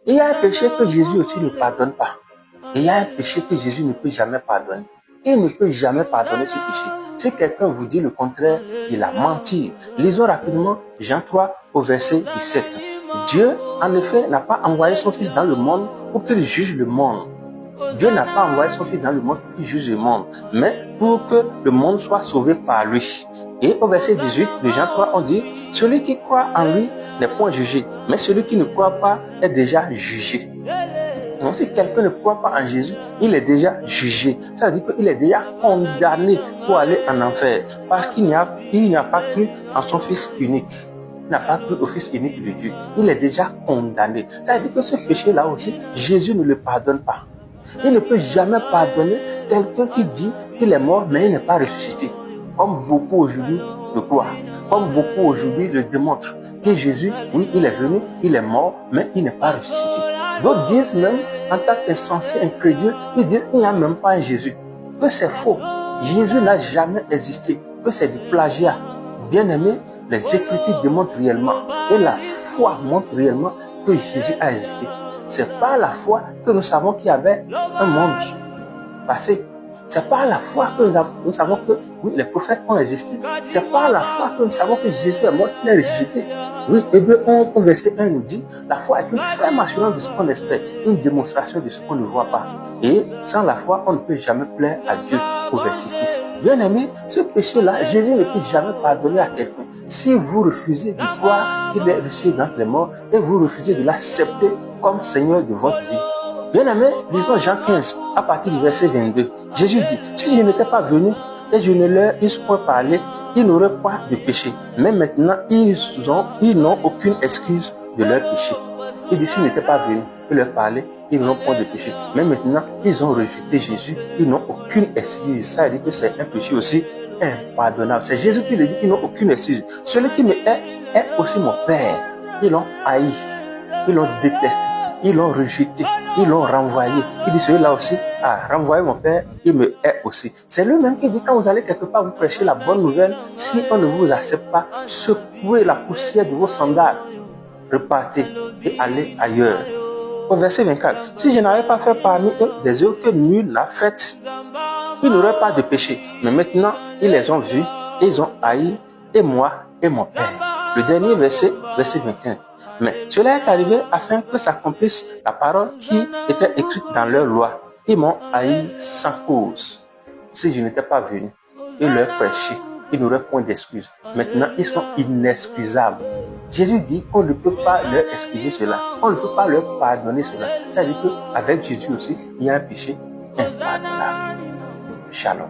Il y a un péché que Jésus aussi ne pardonne pas. Il y a un péché que Jésus ne peut jamais pardonner. Il ne peut jamais pardonner ce péché. Si quelqu'un vous dit le contraire, il a menti. Lisons rapidement Jean 3 au verset 17. Dieu, en effet, n'a pas envoyé son Fils dans le monde pour qu'il juge le monde. Dieu n'a pas envoyé son Fils dans le monde pour qu'il juge le monde, mais pour que le monde soit sauvé par lui. Et au verset 18 de Jean 3, on dit, celui qui croit en lui n'est point jugé, mais celui qui ne croit pas est déjà jugé. Donc si quelqu'un ne croit pas en Jésus, il est déjà jugé. Ça veut dire qu'il est déjà condamné pour aller en enfer, parce qu'il n'y a pas cru en son Fils unique. Il n'a pas cru au Fils unique de Dieu. Il est déjà condamné. Ça veut dire que ce péché-là aussi, Jésus ne le pardonne pas. Il ne peut jamais pardonner quelqu'un qui dit qu'il est mort, mais il n'est pas ressuscité. Comme beaucoup aujourd'hui le croient. Comme beaucoup aujourd'hui le démontrent. Que Jésus, oui, il est venu, il est mort, mais il n'est pas ressuscité. D'autres disent même, en tant qu'insensés, incrédules, ils disent qu'il n'y a même pas un Jésus. Que c'est faux. Jésus n'a jamais existé. Que c'est du plagiat. Bien aimé, les Écritures démontrent réellement. Et la foi montre réellement que Jésus a existé. C'est par la foi que nous savons qu'il y avait un monde passé. C'est par la foi que nous savons que oui, les prophètes ont existé. C'est par la foi que nous savons que Jésus est mort, qu'il est ressuscité. Oui, Hébreux 11, verset 1 nous dit, la foi est une ferme assurance de ce qu'on espère, une démonstration de ce qu'on ne voit pas. Et sans la foi, on ne peut jamais plaire à Dieu, au verset 6. Bien aimé, ce péché-là, Jésus ne peut jamais pardonner à quelqu'un. Si vous refusez de croire qu'il est ressuscité d'entre les morts et vous refusez de l'accepter comme Seigneur de votre vie. Bien aimé, lisons Jean 15, à partir du verset 22. Jésus dit, si je n'étais pas venu et je ne leur eusse point parlé, ils n'auraient pas de péché. Mais maintenant, ils n'ont aucune excuse de leur péché. Il dit, s'ils n'étaient pas venus et leur parler, ils n'ont point de péché. Mais maintenant, ils ont rejeté Jésus, ils n'ont aucune excuse. Ça veut dire que c'est un péché aussi impardonnable. C'est Jésus qui le dit, ils n'ont aucune excuse. Celui qui me hait est aussi mon Père. Ils l'ont haï, ils l'ont détesté. Ils l'ont rejeté, ils l'ont renvoyé. Il dit celui-là aussi, renvoyez mon Père, il me hait aussi. C'est lui-même qui dit quand vous allez quelque part vous prêcher la bonne nouvelle, si on ne vous accepte pas, secouez la poussière de vos sandales, repartez et allez ailleurs. Au verset 24, si je n'avais pas fait parmi eux des œuvres que nul n'a faites, ils n'auraient pas de péché. Mais maintenant, ils les ont vus, ils ont haï, et moi et mon Père. Le dernier verset, verset 21. Mais cela est arrivé afin que s'accomplisse la parole qui était écrite dans leur loi. Ils m'ont haï sans cause. Si je n'étais pas venu et leur prêché, ils n'auraient point d'excuses. Maintenant, ils sont inexcusables. Jésus dit qu'on ne peut pas leur excuser cela. On ne peut pas leur pardonner cela. C'est-à-dire qu'avec Jésus aussi, il y a un péché impardonnable. Shalom.